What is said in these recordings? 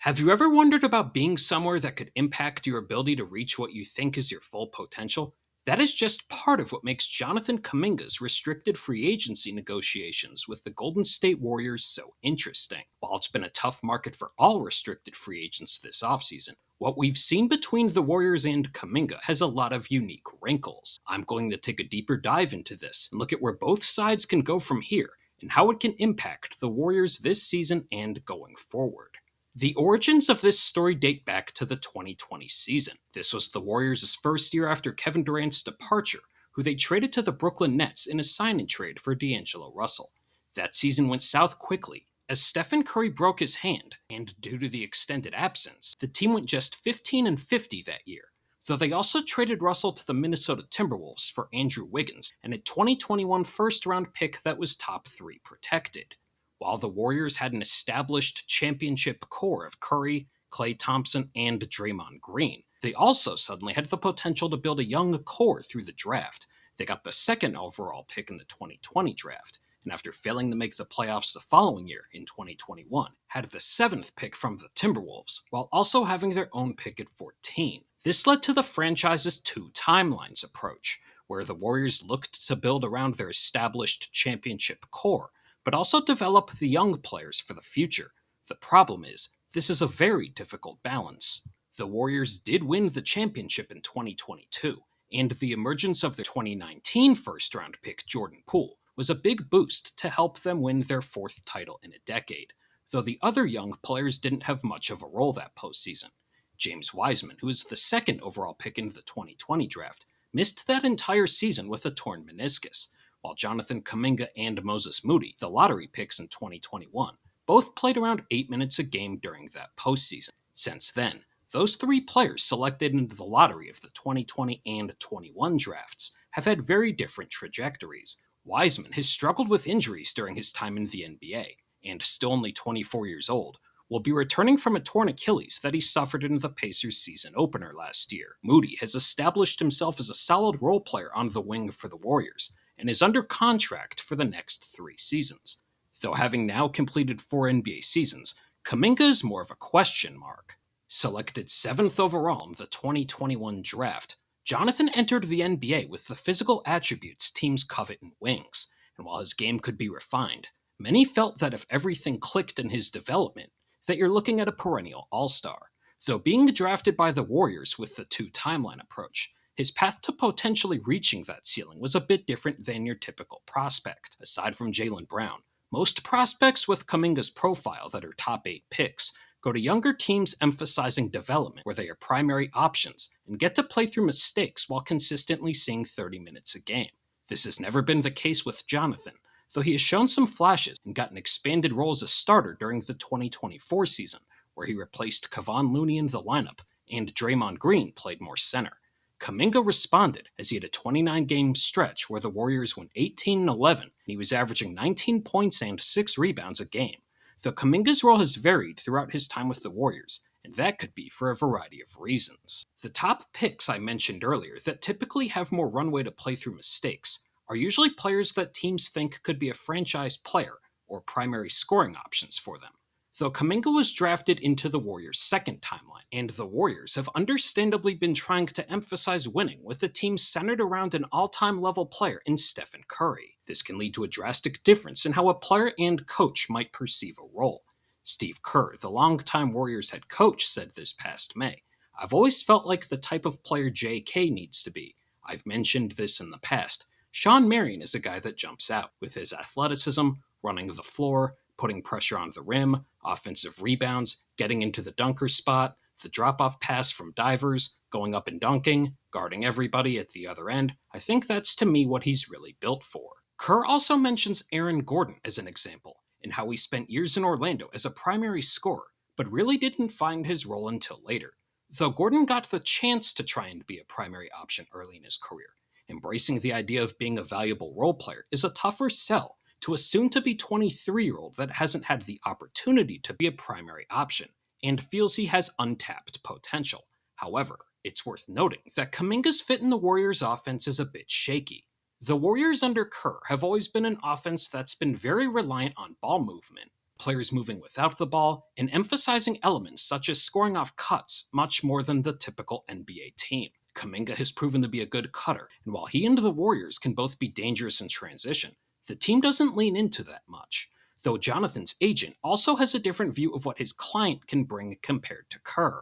Have you ever wondered about being somewhere that could impact your ability to reach what you think is your full potential? That is just part of what makes Jonathan Kuminga's restricted free agency negotiations with the Golden State Warriors so interesting. While it's been a tough market for all restricted free agents this offseason, what we've seen between the Warriors and Kuminga has a lot of unique wrinkles. I'm going to take a deeper dive into this and look at where both sides can go from here and how it can impact the Warriors this season and going forward. The origins of this story date back to the 2020 season. This was the Warriors' first year after Kevin Durant's departure, who they traded to the Brooklyn Nets in a sign-and-trade for D'Angelo Russell. That season went south quickly, as Stephen Curry broke his hand, and due to the extended absence, the team went just 15-50 that year, though they also traded Russell to the Minnesota Timberwolves for Andrew Wiggins and a 2021 first-round pick that was top 3 protected. While the Warriors had an established championship core of Curry, Klay Thompson, and Draymond Green, they also suddenly had the potential to build a young core through the draft. They got the second overall pick in the 2020 draft, and after failing to make the playoffs the following year in 2021, had the seventh pick from the Timberwolves, while also having their own pick at 14. This led to the franchise's two timelines approach, where the Warriors looked to build around their established championship core, but also develop the young players for the future. The problem is, this is a very difficult balance. The Warriors did win the championship in 2022, and the emergence of their 2019 first-round pick Jordan Poole was a big boost to help them win their fourth title in a decade, though the other young players didn't have much of a role that postseason. James Wiseman, who was the second overall pick in the 2020 draft, missed that entire season with a torn meniscus, while Jonathan Kuminga and Moses Moody, the lottery picks in 2021, both played around 8 minutes a game during that postseason. Since then, those three players selected into the lottery of the 2020 and 21 drafts have had very different trajectories. Wiseman has struggled with injuries during his time in the NBA, and still only 24 years old, will be returning from a torn Achilles that he suffered in the Pacers season opener last year. Moody has established himself as a solid role player on the wing for the Warriors, and is under contract for the next 3 seasons. Though having now completed 4 NBA seasons, Kuminga is more of a question mark. Selected 7th overall in the 2021 draft, Jonathan entered the NBA with the physical attributes teams covet in wings, and while his game could be refined, many felt that if everything clicked in his development, that you're looking at a perennial all-star. Though being drafted by the Warriors with the two timeline approach, his path to potentially reaching that ceiling was a bit different than your typical prospect. Aside from Jaylen Brown, most prospects with Kuminga's profile that are top 8 picks go to younger teams emphasizing development where they are primary options and get to play through mistakes while consistently seeing 30 minutes a game. This has never been the case with Jonathan, though he has shown some flashes and got an expanded role as a starter during the 2024 season, where he replaced Kevon Looney in the lineup and Draymond Green played more center. Kuminga responded as he had a 29-game stretch where the Warriors went 18-11 and he was averaging 19 points and 6 rebounds a game. Though Kuminga's role has varied throughout his time with the Warriors, and that could be for a variety of reasons. The top picks I mentioned earlier that typically have more runway to play through mistakes are usually players that teams think could be a franchise player or primary scoring options for them. Though Kuminga was drafted into the Warriors' second timeline, and the Warriors have understandably been trying to emphasize winning with a team centered around an all-time level player in Stephen Curry. This can lead to a drastic difference in how a player and coach might perceive a role. Steve Kerr, the longtime Warriors head coach, said this past May, "I've always felt like the type of player JK needs to be. I've mentioned this in the past. Sean Marion is a guy that jumps out with his athleticism, running the floor, putting pressure on the rim, offensive rebounds, getting into the dunker spot, the drop-off pass from divers, going up and dunking, guarding everybody at the other end. I think that's to me what he's really built for." Kerr also mentions Aaron Gordon as an example, and how he spent years in Orlando as a primary scorer, but really didn't find his role until later. Though Gordon got the chance to try and be a primary option early in his career, embracing the idea of being a valuable role player is a tougher sell to a soon-to-be 23-year-old that hasn't had the opportunity to be a primary option, and feels he has untapped potential. However, it's worth noting that Kuminga's fit in the Warriors' offense is a bit shaky. The Warriors under Kerr have always been an offense that's been very reliant on ball movement, players moving without the ball, and emphasizing elements such as scoring off cuts much more than the typical NBA team. Kuminga has proven to be a good cutter, and while he and the Warriors can both be dangerous in transition, the team doesn't lean into that much. Though Jonathan's agent also has a different view of what his client can bring compared to Kerr.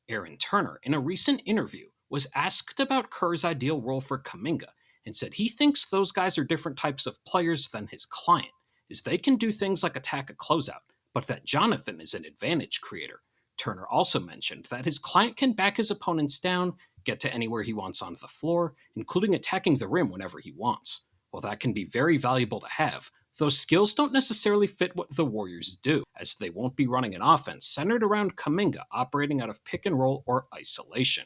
Aaron Turner, in a recent interview, was asked about Kerr's ideal role for Kuminga and said he thinks those guys are different types of players than his client, as they can do things like attack a closeout, but that Jonathan is an advantage creator. Turner also mentioned that his client can back his opponents down, get to anywhere he wants on the floor, including attacking the rim whenever he wants. While that can be very valuable to have, those skills don't necessarily fit what the Warriors do, as they won't be running an offense centered around Kuminga operating out of pick and roll or isolation.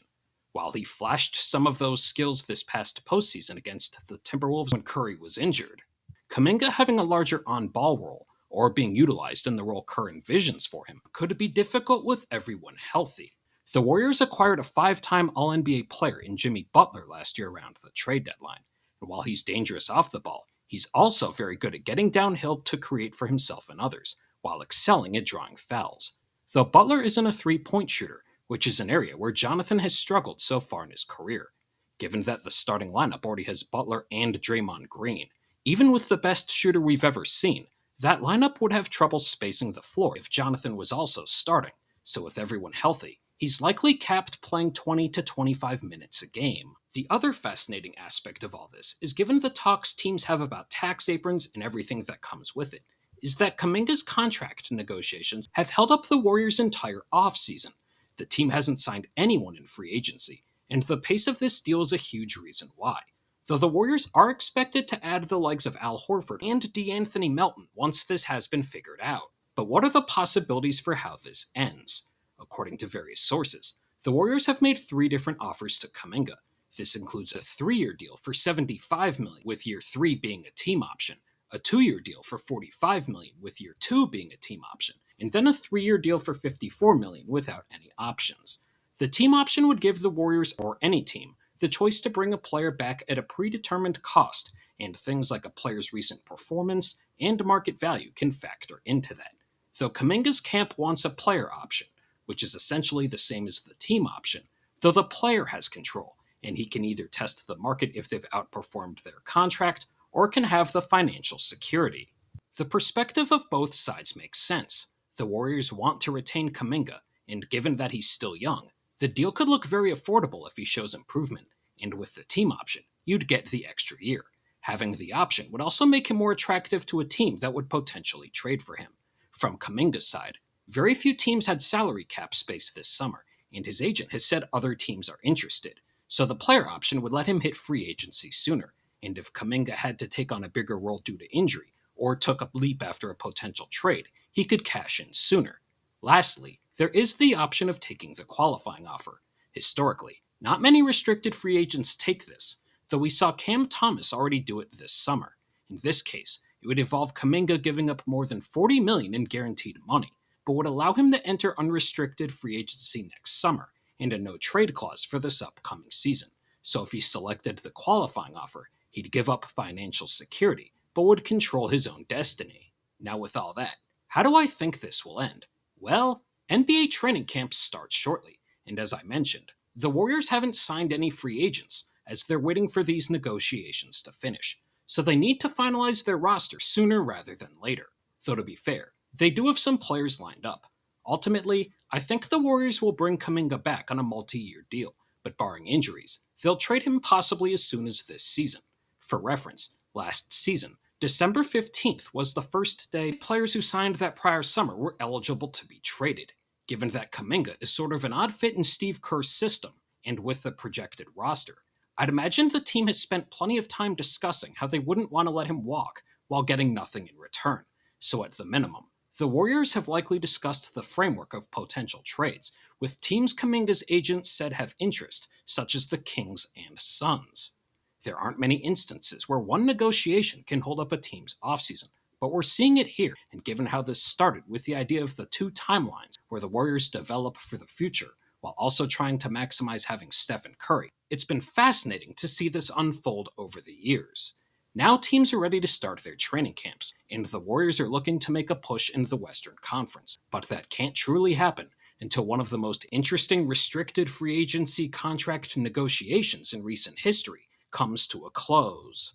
While he flashed some of those skills this past postseason against the Timberwolves when Curry was injured, Kuminga having a larger on-ball role, or being utilized in the role Kerr envisions for him, could be difficult with everyone healthy. The Warriors acquired a 5-time All-NBA player in Jimmy Butler last year around the trade deadline, and while he's dangerous off the ball, he's also very good at getting downhill to create for himself and others, while excelling at drawing fouls. Though Butler isn't a three-point shooter, which is an area where Jonathan has struggled so far in his career. Given that the starting lineup already has Butler and Draymond Green, even with the best shooter we've ever seen, that lineup would have trouble spacing the floor if Jonathan was also starting. So with everyone healthy, he's likely capped playing 20 to 25 minutes a game. The other fascinating aspect of all this is, given the talks teams have about tax aprons and everything that comes with it, is that Kuminga's contract negotiations have held up the Warriors' entire offseason. The team hasn't signed anyone in free agency, and the pace of this deal is a huge reason why. Though the Warriors are expected to add the legs of Al Horford and De'Anthony Melton once this has been figured out. But what are the possibilities for how this ends? According to various sources, the Warriors have made 3 different offers to Kuminga. This includes a 3-year deal for $75 million, with year 3 being a team option, a 2-year deal for $45 million, with year 2 being a team option, and then a 3-year deal for $54 million without any options. The team option would give the Warriors, or any team, the choice to bring a player back at a predetermined cost, and things like a player's recent performance and market value can factor into that. Though Kuminga's camp wants a player option, which is essentially the same as the team option, though the player has control, and he can either test the market if they've outperformed their contract, or can have the financial security. The perspective of both sides makes sense. The Warriors want to retain Kuminga, and given that he's still young, the deal could look very affordable if he shows improvement, and with the team option, you'd get the extra year. Having the option would also make him more attractive to a team that would potentially trade for him. From Kuminga's side, very few teams had salary cap space this summer, and his agent has said other teams are interested, so the player option would let him hit free agency sooner, and if Kuminga had to take on a bigger role due to injury, or took a leap after a potential trade, he could cash in sooner. Lastly, there is the option of taking the qualifying offer. Historically, not many restricted free agents take this, though we saw Cam Thomas already do it this summer. In this case, it would involve Kuminga giving up more than $40 million in guaranteed money, but would allow him to enter unrestricted free agency next summer, and a no-trade clause for this upcoming season. So if he selected the qualifying offer, he'd give up financial security, but would control his own destiny. Now with all that, how do I think this will end? Well, NBA training camp starts shortly, and as I mentioned, the Warriors haven't signed any free agents, as they're waiting for these negotiations to finish, so they need to finalize their roster sooner rather than later. Though to be fair, they do have some players lined up. Ultimately, I think the Warriors will bring Kuminga back on a multi-year deal, but barring injuries, they'll trade him possibly as soon as this season. For reference, last season, December 15th was the first day players who signed that prior summer were eligible to be traded. Given that Kuminga is sort of an odd fit in Steve Kerr's system, and with the projected roster, I'd imagine the team has spent plenty of time discussing how they wouldn't want to let him walk while getting nothing in return. So at the minimum, the Warriors have likely discussed the framework of potential trades, with teams Kuminga's agents said have interest, such as the Kings and Suns. There aren't many instances where one negotiation can hold up a team's offseason, but we're seeing it here, and given how this started with the idea of the 2 timelines where the Warriors develop for the future while also trying to maximize having Steph and Curry, it's been fascinating to see this unfold over the years. Now teams are ready to start their training camps, and the Warriors are looking to make a push into the Western Conference. But that can't truly happen until one of the most interesting restricted free agency contract negotiations in recent history comes to a close.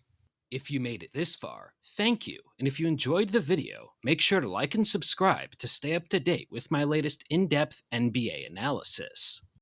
If you made it this far, thank you. And if you enjoyed the video, make sure to like and subscribe to stay up to date with my latest in-depth NBA analysis.